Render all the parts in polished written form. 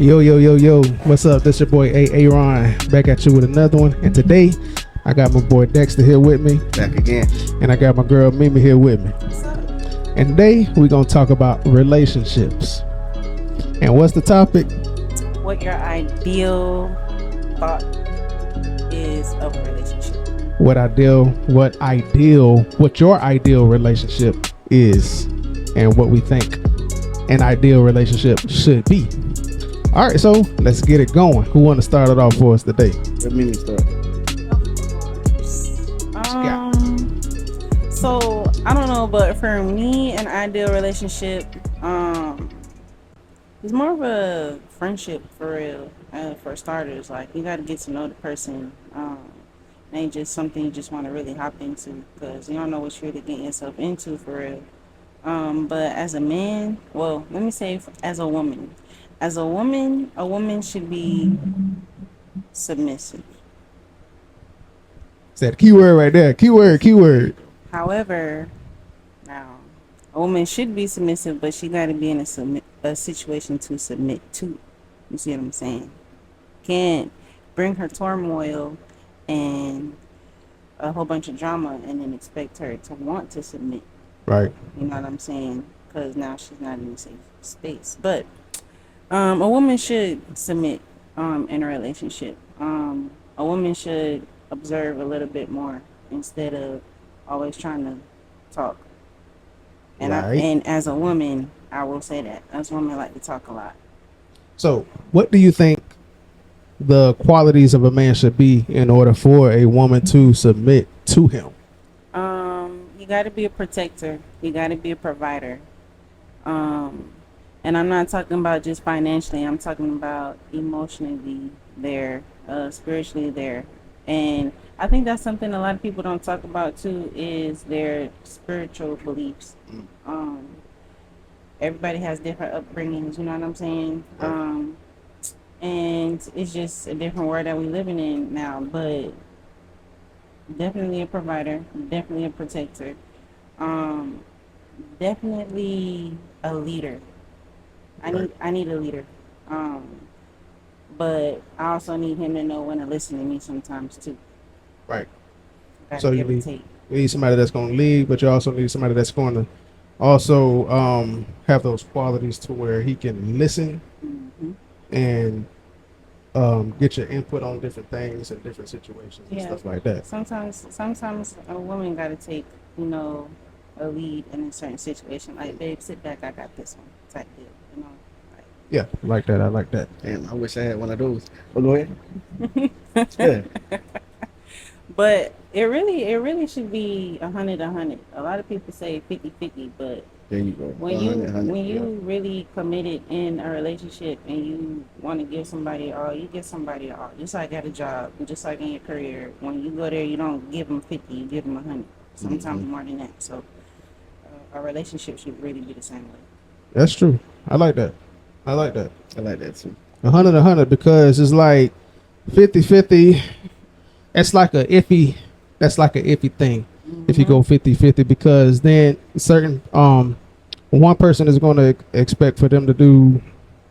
Yo, yo, yo, yo, what's up? This your boy Aaron back at you with another one. And today, I got my boy Dexter here with me. Back again. And I got my girl Mimi here with me. And today, we're going to talk about relationships. And what's the topic? What your ideal thought is of a relationship. What your ideal relationship is, and what we think an ideal relationship should be. All right, so let's get it going. Who want to start it off for us today? Let me start. So I don't know, but for me, an ideal relationship, it's more of a friendship for real. For starters, like you got to get to know the person. It ain't just something you just want to really hop into because you don't know what you're really getting yourself into for real. But as a man, well, let me say as a woman. As a woman should be submissive. That keyword right there. Keyword. However, now a woman should be submissive, but she got to be in a situation to submit to. You see what I'm saying? Can't bring her turmoil and a whole bunch of drama and then expect her to want to submit. Right. You know what I'm saying? Because now she's not in a safe space. But a woman should submit in a relationship. A woman should observe a little bit more instead of always trying to talk. And Right. and as a woman, I will say that as women like to talk a lot. So, what do you think the qualities of a man should be in order for a woman to submit to him? You got to be a protector. You got to be a provider. And I'm not talking about just financially. I'm talking about emotionally there, spiritually there. And I think that's something a lot of people don't talk about too is their spiritual beliefs. Everybody has different upbringings, you know what I'm saying? And it's just a different world that we're living in now. But definitely a provider, definitely a protector, definitely a leader. I need a leader, but I also need him to know when to listen to me sometimes too. Right. Gotta So you give and need, take. you need somebody that's going to lead, but you also need somebody that's going to also have those qualities to where he can listen Mhm. and get your input on different things and different situations and Yeah. stuff like that. Sometimes a woman gotta take, a lead in a certain situation. Like, babe, sit back, I got this one type deal. Like, Yeah, I like that. I like that. Damn, I wish I had one of those. Oh, go ahead. Yeah. But it really should be 100. A lot of people say 50-50, but There you go. when 100, you yeah. really committed in a relationship and you want to give somebody all, you give somebody all. Just like at a job, just like in your career, when you go there, you don't give them 50, you give them 100. Sometimes more than that. So a relationship should really be the same way. That's true. I like that. I like that. I like that too. 100 because it's like 50-50. That's like a iffy thing. If you go 50-50, because then certain one person is going to expect for them to do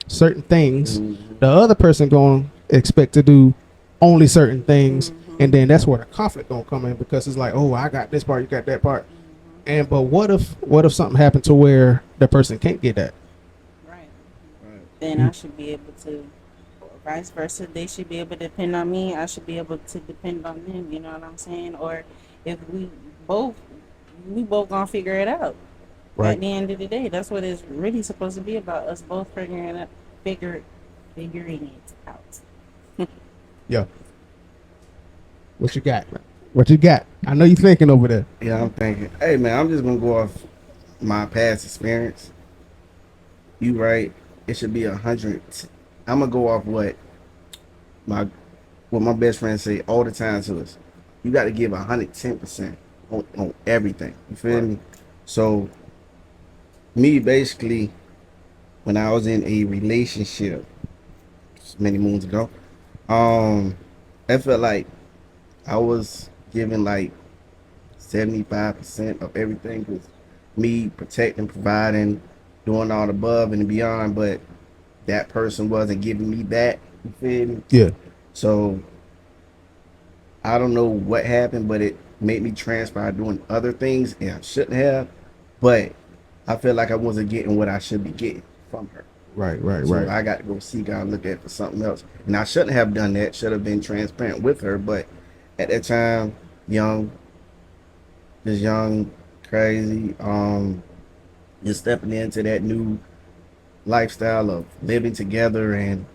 certain things, the other person going to expect to do only certain things, and then that's where the conflict going to come in, because it's like, oh, I got this part, you got that part, and but what if something happened to where the person can't get that? Right. Then I should be able to, vice versa. They should be able to depend on me. I should be able to depend on them. You know what I'm saying? Or if we both gonna figure it out. Right. At the end of the day, that's what it's really supposed to be about. Us both figuring it out. Yeah. What you got? I know you thinking over there. Yeah, I'm thinking. Hey, man, I'm just gonna go off my past experience. You right? It should be 100. I'm gonna go off what my best friends say all the time to us. You got to give 110% on everything. You feel me? So, me basically, when I was in a relationship many moons ago, I felt like I was giving like 75% of everything, was me protecting, providing, doing all the above and beyond. But that person wasn't giving me that. You feel me? Yeah. So I don't know what happened, but it made me transpire doing other things, and I shouldn't have. But I feel like I wasn't getting what I should be getting from her. Right. Right. So Right. I got to go seek out and look at for something else. And I shouldn't have done that. Should have been transparent with her. But at that time, young, just young, crazy, just stepping into that new lifestyle of living together and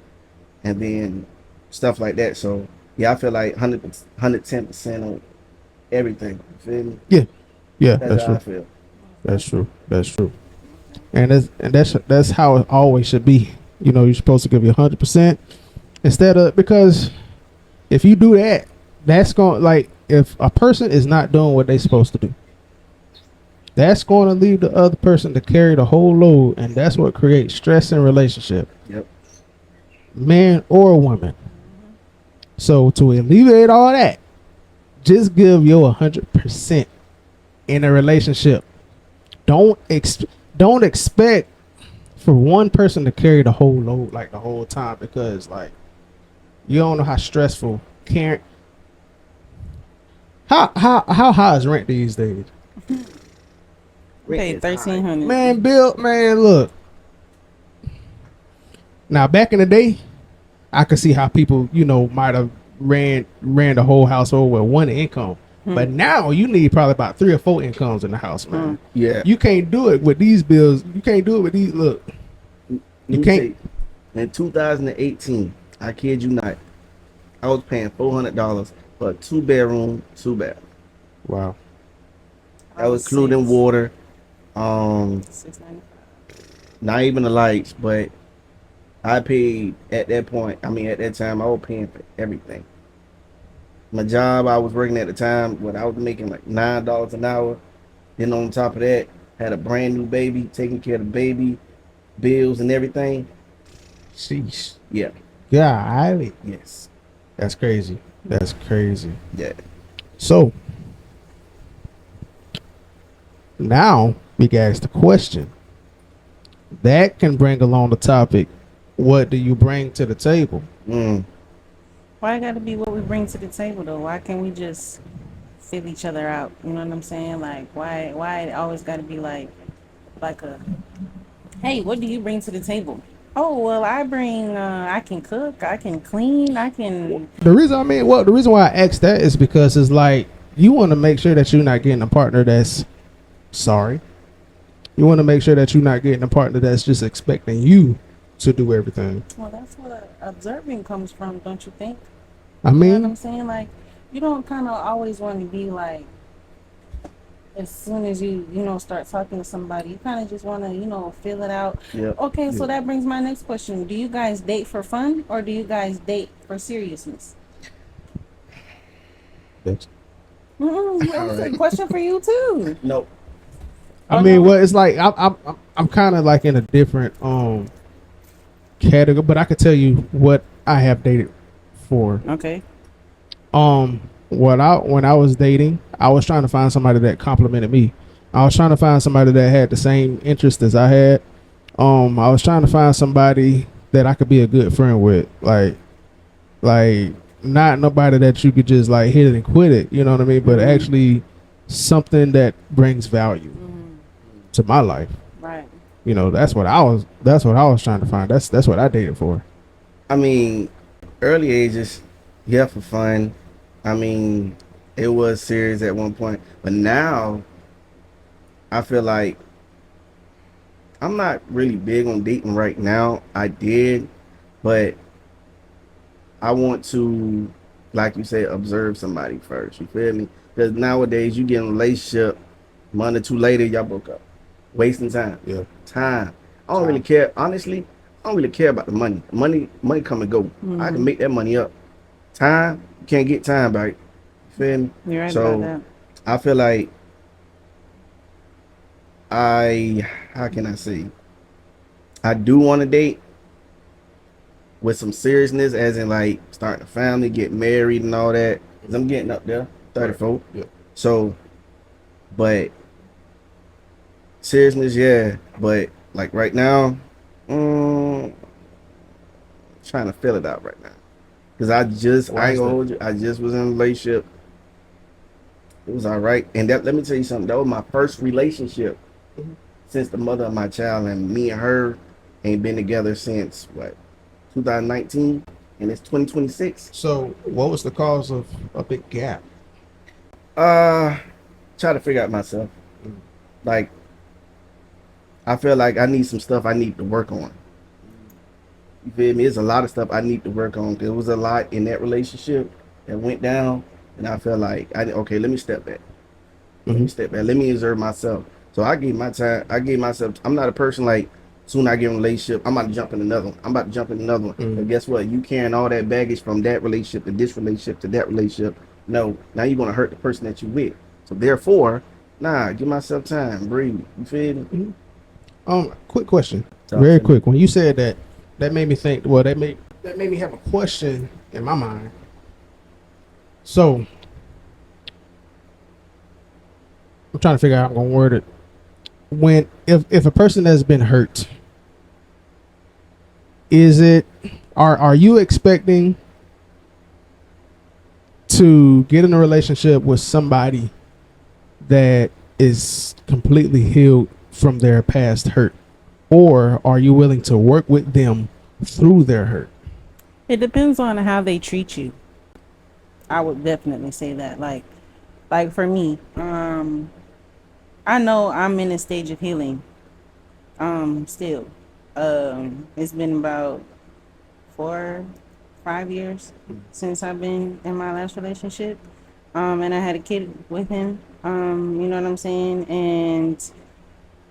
then stuff like that. So yeah, I feel like 110% on everything. You feel me? Yeah. Yeah. That's That's how I true. feel. That's true. That's true. And that's how it always should be. You know, you're supposed to give you 100% instead of, because if you do that, that's going, like, if a person is not doing what they're supposed to do, that's going to leave the other person to carry the whole load, and that's what creates stress in relationship, Yep. man or woman. So to alleviate all that, just give your 100% in a relationship. Don't expect for one person to carry the whole load like the whole time, because like you don't know how stressful caring. How high is rent these days? Pay Rent is high. 1,300. Man, Bill, man, look. Now back in the day, I could see how people, might have ran the whole household with one income. But now you need probably about 3 or 4 incomes in the house, man. Yeah. You can't do it with these bills. You can't do it with these. Look, you Let me can't. say, in 2018, I kid you not, I was paying $400 for a 2-bedroom, 2-bath. Wow. That was including water, $6.95. not even the lights, but I paid at that point. I mean, at that time, I was paying for everything. My job, I was working at the time when I was making like $9 an hour. Then on top of that, had a brand new baby, taking care of the baby, bills and everything. Sheesh. Yeah. Yeah, Yes. that's crazy. That's crazy. Yeah. So now we can ask the question that can bring along the topic: what do you bring to the table? Why it gotta be what we bring to the table though? Why can't we just fill each other out? You know what I'm saying? Like why it always gotta be like a hey, what do you bring to the table? Oh well, I bring I can cook, I can clean, I can. The reason why I asked that is because it's like you want to make sure that you're not getting a partner that's sorry. You want to make sure that you're not getting a partner that's just expecting you to do everything. Well, that's what observing comes from, don't you think? I You know what I'm mean, saying? Like, you don't kind of always want to be like, as soon as you start talking to somebody, you kind of just want to feel it out. Yeah. Okay, so that brings my next question: do you guys date for fun or do you guys date for seriousness? that's- That was a question for you too. Nope. I mean, well, it's like I'm kind of like in a different category, but I could tell you what I have dated for. Okay. When I was dating, I was trying to find somebody that complimented me. I was trying to find somebody that had the same interest as I had. I was trying to find somebody that I could be a good friend with, like not nobody that you could just like hit it and quit it, you know what I mean? But actually something that brings value to my life. Right. You know, that's what I was trying to find. That's what I dated for. I mean, early ages, yeah, for fun. I mean, it was serious at one point, but now I feel like I'm not really big on dating right now. I did, but I want to, like you say, observe somebody first. You feel me? Because nowadays you get in a relationship, month or two later, y'all broke up, wasting time. Yeah. Time. I don't really care. Honestly, I don't really care about the money. Money come and go. I can make that money up. Time, you can't get time back. You feel me? You're right So, about that. I feel like how can I say? I do want to date with some seriousness, as in like starting a family, get married and all that. 'Cause I'm getting up there, 34. Yeah. So, but seriousness, yeah. But like right now, trying to fill it out right now. Cause I Why ain't is gonna that? hold you. I just was in a relationship. It was all right. And that, let me tell you something. That was my first relationship Mhm. since the mother of my child, and me and her ain't been together since what, 2019, and it's 2026. So, what was the cause of a big gap? Uh, try to figure out myself. Mm. Like, I feel like I need some stuff I need to work on. You feel me? There's a lot of stuff I need to work on. Cause it was a lot in that relationship that went down, and I feel like okay, let me step back. Let me Mhm. step back. Let me observe myself. So I gave my time. I gave myself. I'm not a person like soon I get in a relationship, I'm about to jump in another one. I'm about to jump in another one. Mm. But guess what? You carrying all that baggage from that relationship to this relationship to that relationship. No, now you're gonna hurt the person that you with. So therefore, nah, give myself time, breathe. You feel me? Mhm. Quick question, Talk very to me. quick. When you said that, that made me think. Well, that made me have a question in my mind. So I'm trying to figure out how I'm gonna word it. When if a person has been hurt, is it are you expecting to get in a relationship with somebody that is completely healed from their past hurt, or are you willing to work with them through their hurt? It depends on how they treat you. I would definitely say that. Like for me, I know I'm in a stage of healing. Still, it's been about 4, 5 years since I've been in my last relationship. And I had a kid with him. You know what I'm saying? And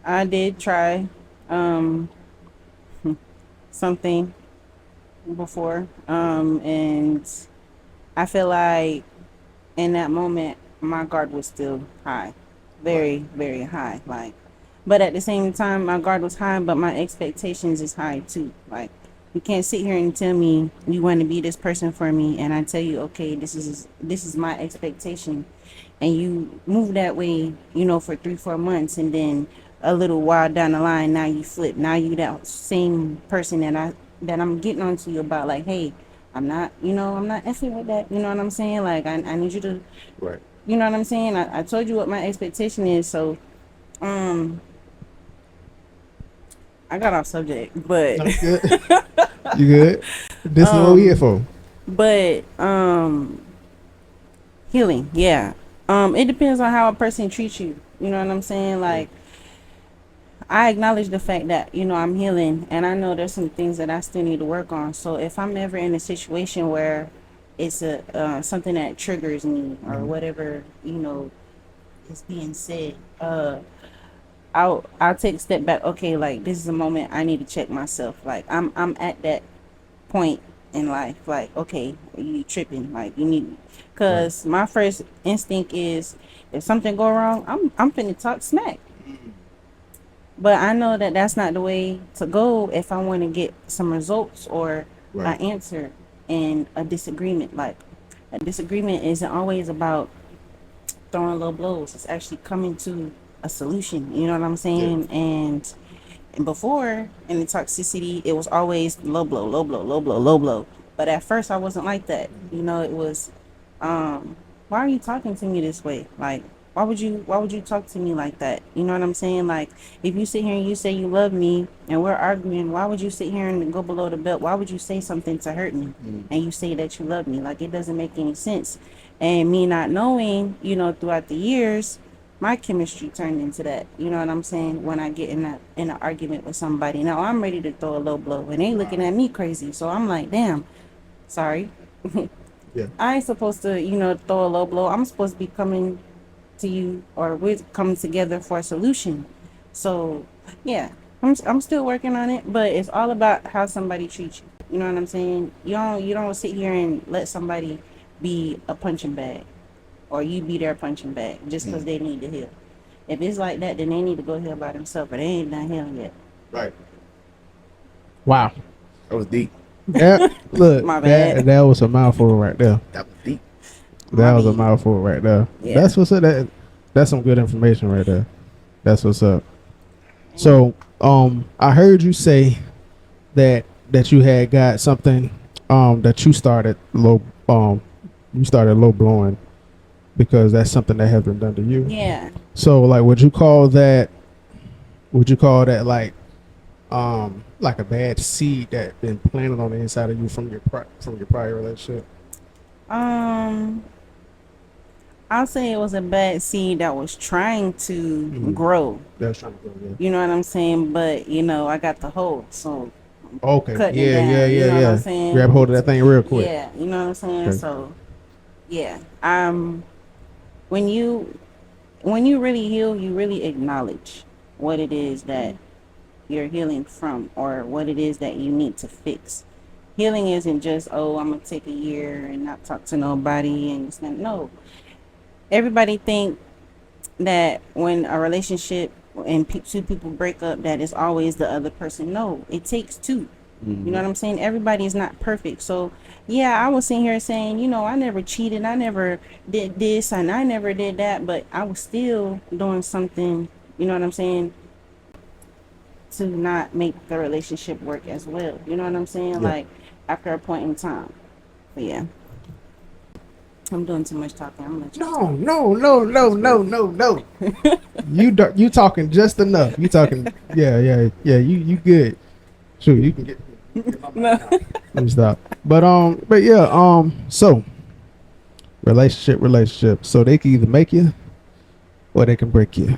I did try, um, something before. And I feel like in that moment, my guard was still high, very, very high. Like, but at the same time, my guard was high, but my expectations is high too. Like, you can't sit here and tell me you want to be this person for me, and I tell you, okay, this is my expectation, and you move that way, for 3, 4 months, and then a little while down the line, now you flip. Now you that same person that I'm getting onto you about, like, hey, I'm not effing with that. You know what I'm saying? Like, I need you to, Right. you know what I'm saying? I told you what my expectation is, so um, I got off subject, but No, you good. You good. This is what we here um, for. but healing, yeah. It depends on how a person treats you. You know what I'm saying? Like, I acknowledge the fact that I'm healing, and I know there's some things that I still need to work on. So if I'm ever in a situation where it's a something that triggers me or Mhm. whatever is being said, I'll take a step back. Okay, like, this is a moment I need to check myself. Like, I'm at that point in life. Like, okay, you tripping? Like, you need, Right. cause my first instinct is, if something go wrong, I'm finna talk smack. But I know that that's not the way to go if I want to get some results or Right. an answer in a disagreement. Like, a disagreement isn't always about throwing low blows. It's actually coming to a solution. You know what I'm Yeah. saying? And before, in the toxicity, it was always low blow, low blow, low blow, low blow. But at first, I wasn't like that. It was, why are you talking to me this way? Like, why would you talk to me like that? You know what I'm saying? Like, if you sit here and you say you love me and we're arguing, why would you sit here and go below the belt? Why would you say something to hurt me? And you say that you love me? Like, it doesn't make any sense. And me not knowing, throughout the years, my chemistry turned into that. You know what I'm saying? When I get in an argument with somebody, now I'm ready to throw a low blow, and they looking at me crazy. So I'm like, damn, sorry. Yeah. I ain't supposed to, throw a low blow. I'm supposed to be coming to you, or we're coming together for a solution. So yeah, I'm still working on it, but it's all about how somebody treats you. You know what I'm saying? You don't sit here and let somebody be a punching bag, or you be their punching bag just because they need to heal. If it's like that, then they need to go heal by themselves, but they ain't done healing yet. Right. Wow. That was deep. That look, My that bad. that was a mouthful right there. That was deep. That My was a bad. mouthful right there. Yeah. That's what's up. That's some good information right there. That's what's up. So, I heard you say that that you had got something that you started low blowing because that's something that has been done to you. Yeah. So like would you call that like a bad seed that been planted on the inside of you from your prior relationship? I'll say it was a bad seed that was trying to Mhm. grow. That was trying to go, yeah. You know what I'm saying? But I got the hold, so Okay. cutting it Yeah, down. You know what I'm saying? Grab hold of that thing real quick. Yeah, you know what I'm saying. Okay. So yeah, when you really heal, you really acknowledge what it is that you're healing from, or what it is that you need to fix. Healing isn't just, oh, I'm gonna take a year and not talk to nobody and it's not, no. Everybody think that when a relationship and two people break up, that it's always the other person. No, it takes two. You know what I'm saying? Everybody is not perfect. So yeah, I was sitting here saying, I never cheated, I never did this, and I never did that, but I was still doing something, you know what I'm saying, to not make the relationship work as well. You know what I'm saying? Yeah. Like after a point in time. But yeah. I'm doing too much talking. I'm gonna let you talk. No. You talking just enough. You talking yeah. You good. Shoot, you can get No. let me stop. But yeah, so relationship. So they can either make you or they can break you.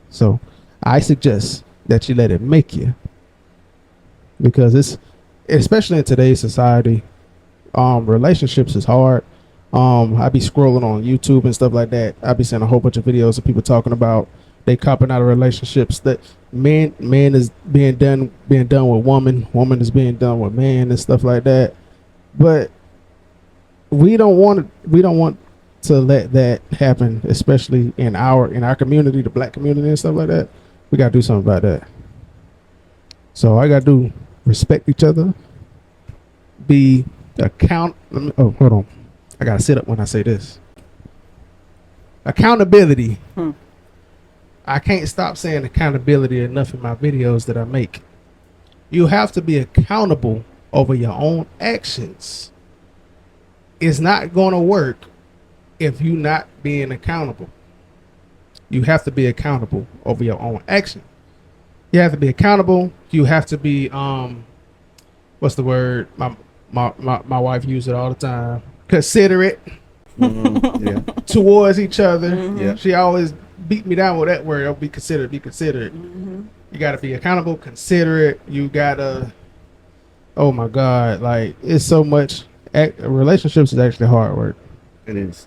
So I suggest that you let it make you. Because it's especially in today's society, relationships is hard. I be scrolling on YouTube and stuff like that. I be seeing a whole bunch of videos of people talking about they copping out of relationships that man is being done with woman is being done with man and stuff like that. But we don't want to let that happen, especially in our community, the black community and stuff like that. We gotta do something about that. So I gotta do respect each other, be hold on. I gotta sit up when I say this. Accountability. I can't stop saying accountability enough in my videos that I make. You have to be accountable over your own actions. It's not going to work if you're not being accountable. You have to be accountable over your own action. You have to be accountable. You have to be what's the word? My wife uses it all the time. Considerate Yeah. towards each other. Yeah. She always beat me down with that word. Oh, be considerate. You got to be accountable, considerate. You got to, oh my God, like it's so much. Relationships is actually hard work. It is.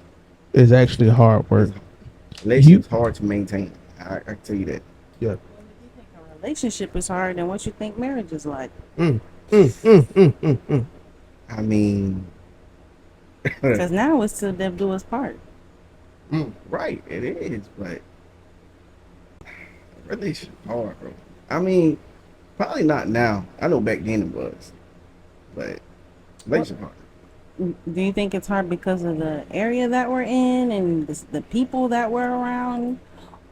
It's actually hard work. Relationships hard to maintain. I can tell you that. Yeah. If you think a relationship is hard, then what you think marriage is like? I mean, Because now it's till death do us part. right, it is, but relationship hard, bro. I mean, probably not now. I know back then it was, but relationship hard. Do you think it's hard because of the area that we're in and the people that we're around?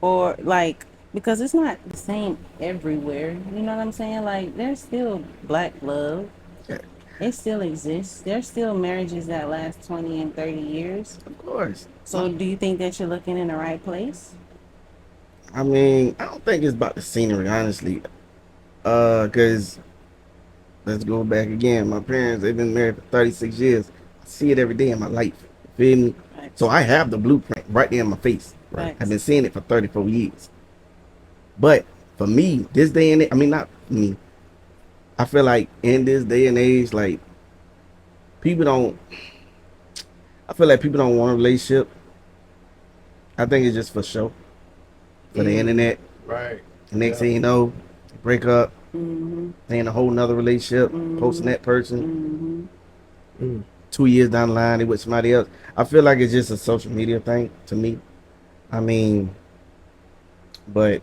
Or like, because it's not the same everywhere. You know what I'm saying? Like, there's still black love. Yeah. It still exists. There's still marriages that last 20 and 30 years. Of course. So do you think that you're looking in the right place? I mean, I don't think it's about the scenery, honestly. Cause let's go back again. My parents, they've been married for 36 years. I see it every day in my life. You feel me? Facts. So I have the blueprint right there in my face. Facts. I've been seeing it for 34 years. But for me, this day and age, I mean, not me. I feel like in this day and age, like people don't. I feel like people don't want a relationship. I think it's just for show, for the internet. Right. Next thing you know, break up, Mm-hmm. they in a whole nother relationship, posting that person. Mm-hmm. 2 years down the line, they with somebody else. I feel like it's just a social media thing to me. I mean, but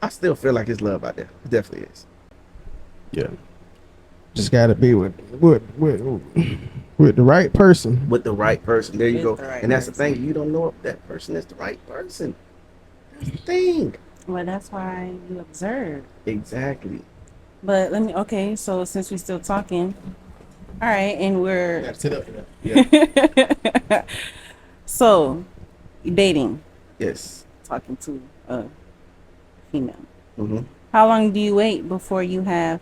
I still feel like it's love out there. It definitely is. Yeah. Just gotta be with the right person. With the right person. There you With go. the right And that's the person. thing. You don't know if that person is the right person. That's the thing. Well, that's why you observe. Exactly. But let me. Okay, so since we're still talking, all right, and we're Sit up for that. Yeah. so dating, Yes. talking to a female. Mm-hmm. How long do you wait before you have?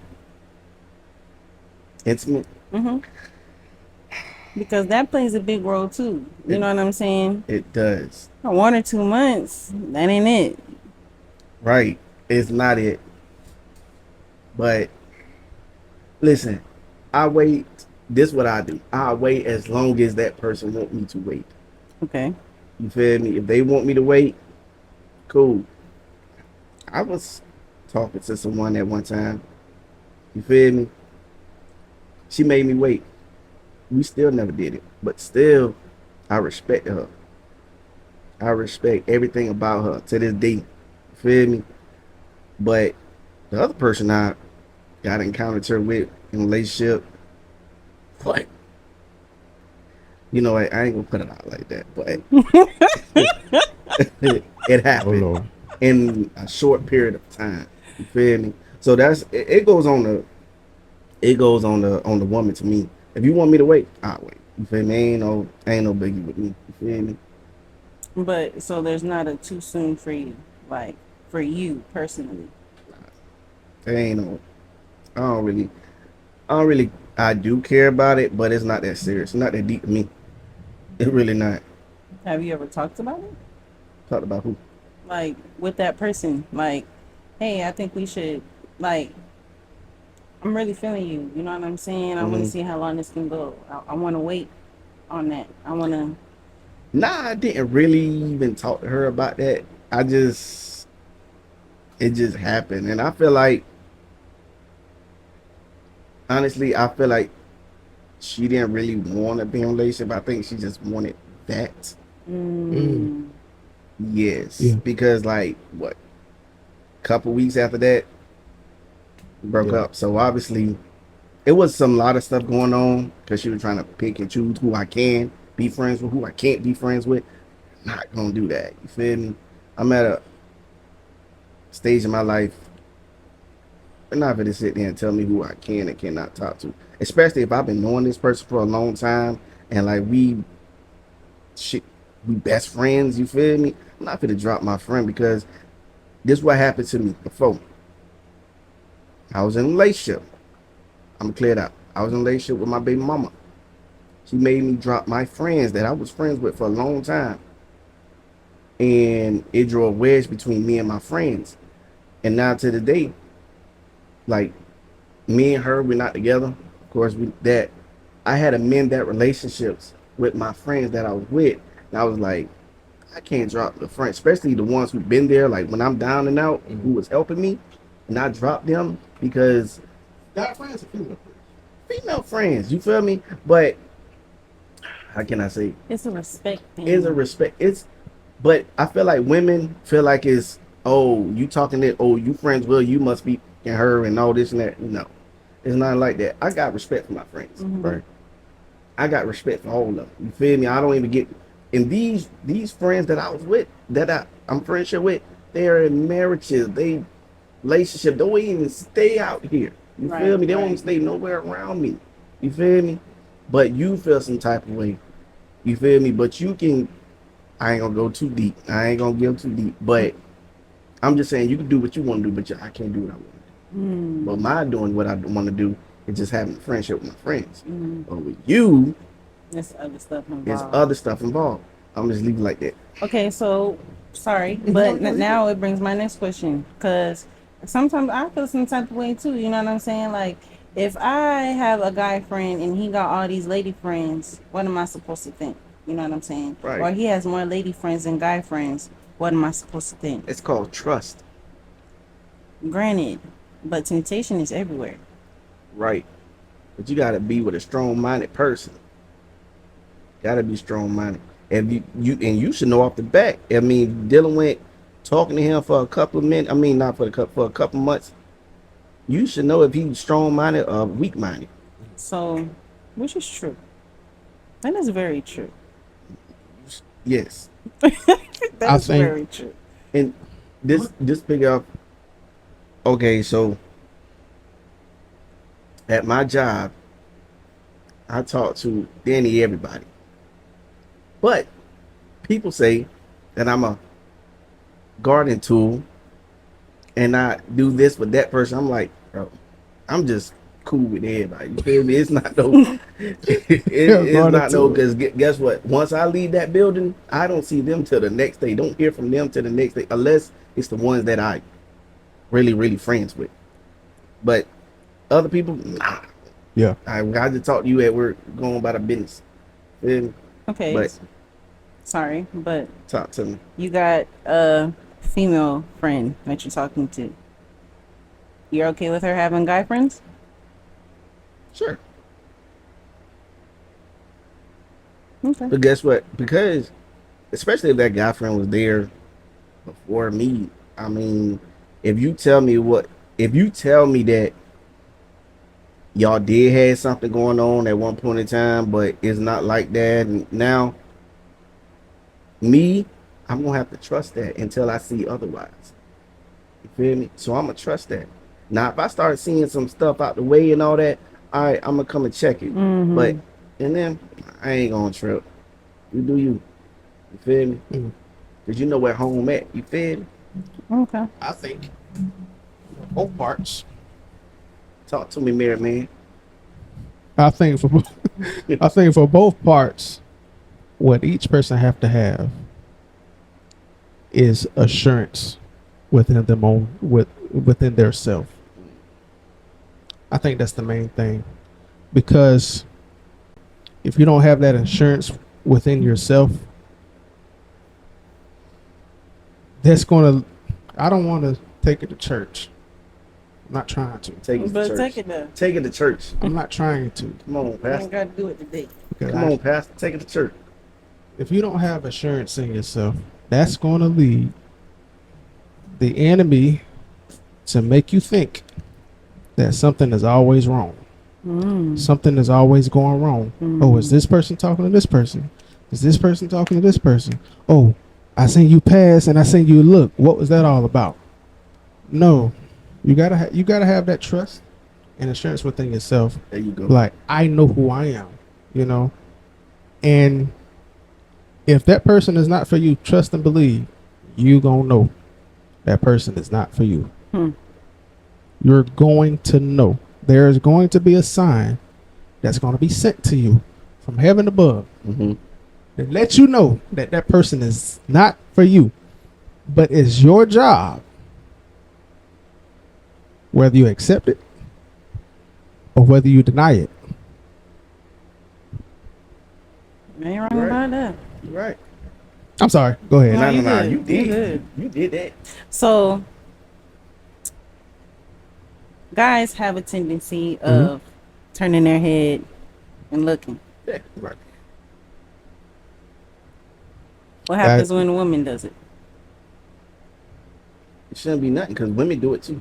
Intimate. hmm Because that plays a big role too. You It, know what I'm saying? it does. 1 or 2 months, that ain't it. Right. It's not it. But listen, I wait. This what I do. I wait as long as that person want me to wait. Okay. You feel me? If they want me to wait, cool. I was talking to someone at one time. You feel me? She made me wait. We still never did it. But still, I respect her. I respect everything about her to this day. You feel me? But the other person I got encountered her with in a relationship, but you know, I ain't gonna put it out like that, but it Oh happened Lord. in a short period of time. You feel me? So it goes on the woman to me. If you want me to wait, I'll wait. You feel me? Ain't no biggie with me. You feel me? But so there's not a too soon for you, like for you personally. There ain't no. I don't really. I don't really. I do care about it, but it's not that serious. It's not that deep to me. It really not. Have you ever talked about it? Talked about who? Like with that person, like, hey, I think we should, like, I'm really feeling you. You know what I'm saying? I want to Hmm. see how long this can go. I want to wait on that. I want to. Nah, I didn't really even talk to her about that. It just happened, and I feel like, honestly, I feel like she didn't really want to be in a relationship. I think she just wanted that. Mm. Mm, Yes, Yeah. because like what, couple weeks after that, broke Yeah. up. So obviously, it was some lot of stuff going on because she was trying to pick and choose who I can be friends with, who I can't be friends with. Not gonna do that. You feel me? I'm at a stage in my life. I'm not gonna sit there and tell me who I can and cannot talk to. Especially if I've been knowing this person for a long time and like shit, we best friends. You feel me? I'm not gonna drop my friend because this is what happened to me before. I was in a relationship. I'm gonna clear it out. I was in a relationship with my baby mama. She made me drop my friends that I was friends with for a long time. And it drew a wedge between me and my friends. And now to the day, like me and her, we're not together. Of course, that I had to mend that relationships with my friends that I was with. And I was like, I can't drop the friends, especially the ones who've been there. Like when I'm down and out, who was helping me, and I dropped them because Got friends or female friends? female friends. You feel me? But how can I say? it's a respect thing. Is a respect. But I feel like women feel like it's, oh, you talking that, oh, you friends, well, you must be in her and all this and that. No, it's not like that. I got respect for my friends. Mhm. Right? I got respect for all of them. You feel me? I don't even get. And these friends that I was with, I'm friendship with, they are in marriages. They relationship. Don't even stay out here. You Right, feel me? They don't right. even stay nowhere around me. You feel me? But you feel some type of way. You feel me? But you can. I ain't gonna go too deep. I ain't gonna give too deep. But I'm just saying you can do what you want to do, but I can't do what I want to do. Mm, But my doing what I want to do is just having a friendship with my friends. mm. But with you, There's other stuff there's involved. other stuff involved. I'm just leaving it like that. Okay, so sorry, but now it brings my next question because sometimes I feel some type of way too. You know what I'm saying? Like, if I have a guy friend and he got all these lady friends, what am I supposed to think? You know what I'm saying? Right. Or he has more lady friends than guy friends. What am I supposed to think? It's called trust. Granted, but temptation is everywhere. Right. But you gotta be with a strong-minded person. Gotta be strong-minded. And you should know off the bat. I mean, dealing with talking to him for a couple of minutes. I mean, not for a couple months. You should know if he's strong-minded or weak-minded. So, which is true. That is very true. Yes. That I is think- very true. And this big up. Okay, so At my job, I talk to Danny everybody. But people say that I'm a garden tool and I do this with that person. I'm like, bro, I'm just cool with everybody. You feel me? It's not no, it's not no. Because guess what? Once I leave that building, I don't see them till the next day. Don't hear from them till the next day, unless it's the ones that I really, really friends with. But other people, nah. Yeah. I just talk to you at work, going about a business. Feel me? Okay. But sorry, but talk to me. you got a female friend that you're talking to. You're okay with her having guy friends? Sure. Okay. But guess what? Because, especially if that guy friend was there before me, I mean, if you tell me that y'all did have something going on at one point in time, but it's not like that and now, I'm gonna have to trust that until I see otherwise. You feel me? So I'm gonna trust that. Now, if I start seeing some stuff out the way and all that, all right, I'm gonna come and check it. Mm-hmm. But and then I ain't gonna trip. You do you. You feel me? Mhm. Cause you know where home at. You feel me? Okay. I think both parts. Talk to me, married man. I think for both parts, what each person have to have is assurance within them own within their self. I think that's the main thing, because if you don't have that assurance within yourself, that's gonna. I don't want to take it to church. I'm not trying to. Take it to But church. take it there. Take it to church. I'm not trying to. Come on, You ain't Pastor. got to do it today. Because Come on, Pastor. Take it to church. if you don't have assurance in yourself, that's going to lead the enemy to make you think that something is always wrong. Something is always going wrong. Oh, is this person talking to this person? Is this person talking to this person? Oh, I seen you pass and I seen you look. What was that all about? No, you gotta have that trust and assurance within yourself. There you go. Like, I know who I am, you know. And if that person is not for you, trust and believe, you gonna know that person is not for you. You're going to know. There's going to be a sign that's going to be sent to you from heaven above Mm-hmm. that let you know that that person is not for you. But it's your job, whether you accept it or whether you deny it. Ain't wrong Right. about that. You're right. I'm sorry. Go ahead. No, you No. good. You You did. good. You did that. So, guys have a tendency of turning their head and looking. Yeah. Right. What happens when a woman does it? It shouldn't be nothing because women do it too.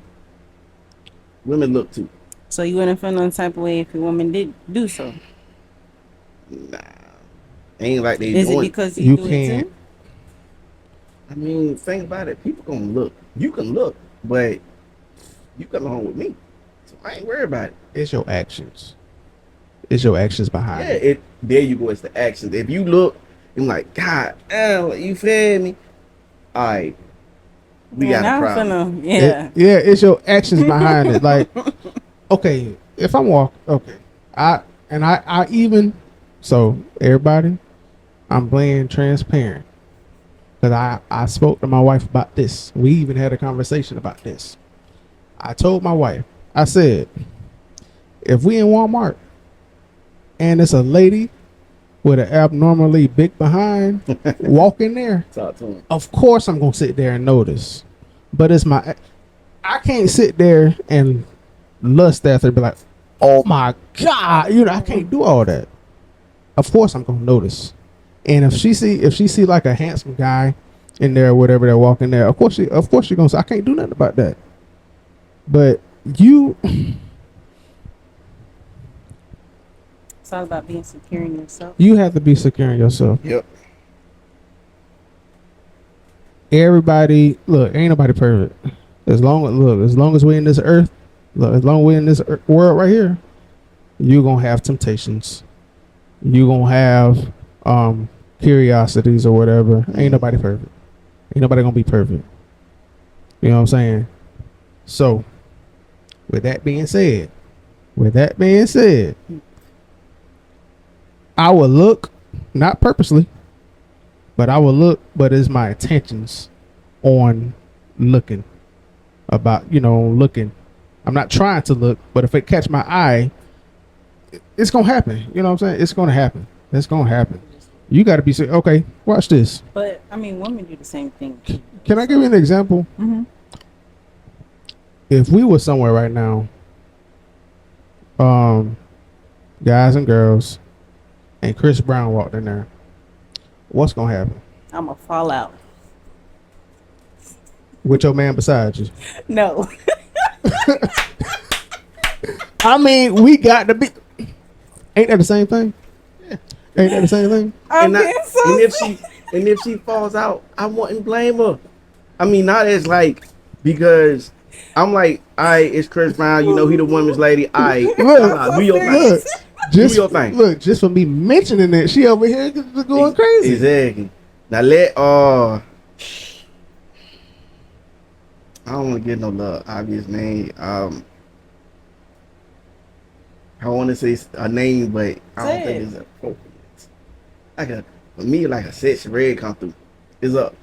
Women look too. So you wouldn't feel no type of way if a woman did do so. Nah. Ain't like they Is it doing. because You you do it can't. too? I mean, think about it. People gonna look. You can look, but you come home with me, so I ain't worried about it. It's your actions. It's your actions behind Yeah, it. there you go. It's the actions. If you look, and like, God, you feel me? All right, we got now a I'm problem. finna, yeah. Yeah, it's your actions behind it. Like, okay, if I'm walking, okay, I even, so everybody, I'm being transparent. Because I spoke to my wife about this. We even had a conversation about this. I told my wife, I said, if we in Walmart and it's a lady with an abnormally big behind walking there, Talk to him. of course I'm going to sit there and notice. But I can't sit there and lust after and be like, oh my God, I can't do all that. Of course I'm going to notice. And if she see like a handsome guy in there or whatever they're walking there, of course she's gonna say, I can't do nothing about that. But It's all about being secure in yourself. you have to be secure in yourself. Yep. Everybody, look, ain't nobody perfect. As long as we're in this earth, look, as long as we're in this world right here, you're gonna have temptations. You're gonna have curiosities or whatever. Ain't nobody perfect. Ain't nobody gonna be perfect. You know what I'm saying? So, with that being said, I will look, not purposely, but I will look, but it's my intentions on looking about, looking. I'm not trying to look, but if it catch my eye, it's going to happen. You know what I'm saying? It's going to happen. It's going to happen. You got to be saying, okay, watch this. But I mean, women do the same thing. Can I give you an example? Mm-hmm. If we were somewhere right now, guys and girls, and Chris Brown walked in there, what's going to happen? I'm going to fall out. With your man beside you. No. I mean, we got to be. Ain't that the same thing? Yeah. Ain't that the same thing? I'm and, being so and if she falls out, I wouldn't blame her. I mean, not as like, because I'm like, it's Chris Brown. You know, he the woman's lady. Do your thing. Look, Do your thing. Look, just for me mentioning it, she over here just going crazy. Exactly. Now I don't want to get no obvious name. I want to say a name, but I don't think it's appropriate. For me, like a sexy red come through. It's up.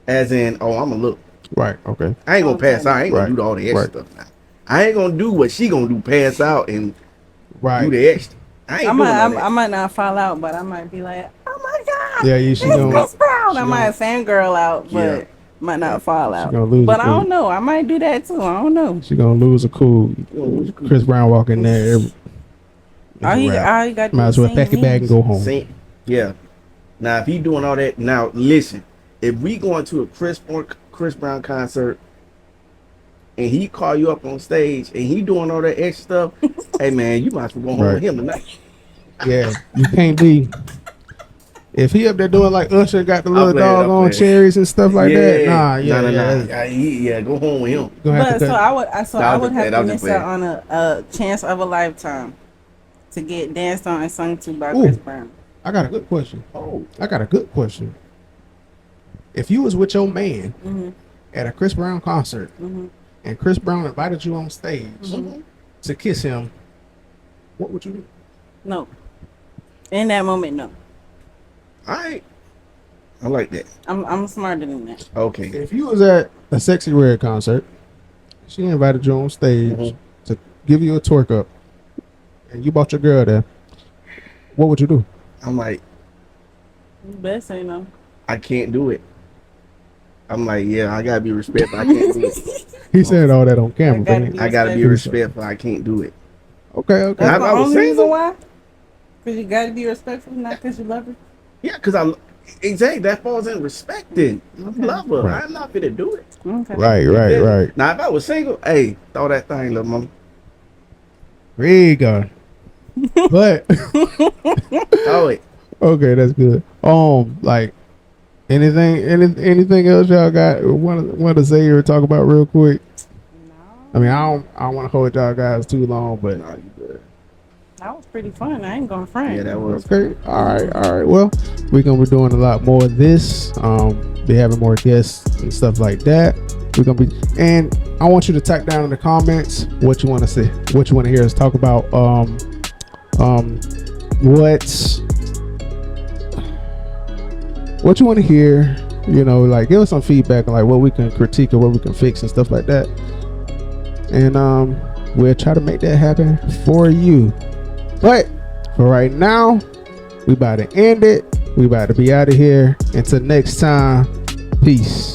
As in, I'm gonna look. Right. Okay. I ain't gonna pass out. I ain't gonna do all the extra stuff now. I ain't gonna do what she gonna do, pass out and do the extra. I might not fall out, but I might be like, oh my God. Yeah, she gonna. Chris Brown. I might fangirl out, but might not fall out. But I don't know. I might do that too. I don't know. She gonna lose a cool. Chris Brown walk in there. All he got to might as well pack it bag and go home. Yeah. Now if he doing all that, now listen. If we going to a Chris Brown concert and he call you up on stage and he doing all that extra stuff, hey man, you might as well go home with him tonight. Yeah, you can't be. If he up there doing like Usher got the little dog on cherries and stuff like that, nah. Go home with him. But I would have to miss out on a chance of a lifetime to get danced on and sung to by Chris Brown. I got a good question. If you was with your man at a Chris Brown concert and Chris Brown invited you on stage to kiss him, what would you do? No. In that moment, no. I like that. I'm smarter than that. Okay. If you was at a Sexy Red concert, she invited you on stage to give you a twerk up, and you brought your girl there, what would you do? I'm like, you best say no. I can't do it. I'm like, I gotta be respectful. I can't do it. He said all that on camera. I gotta be respectful. I can't do it. Okay. That's the only reason why? Because you gotta be respectful, not because you love her. Yeah, because that falls in respecting. I love her. Right. I'm not fit to do it. Okay. Right. Now, if I was single, hey, throw that thing, little mama. There go. But okay, that's good. Like anything else y'all got want to say or talk about real quick? No. I mean, I don't want to hold y'all guys too long, but no, you good. That was pretty fun. I ain't gonna front. Yeah, that was okay. All right. Well, we're gonna be doing a lot more of this. Be having more guests and stuff like that. We're gonna be, and I want you to type down in the comments what you want to say, what you want to hear us talk about. What you want to hear. Like give us some feedback on like what we can critique or what we can fix and stuff like that. And we'll try to make that happen for you. But for right now, we about to end it. We about to be out of here. Until next time, peace.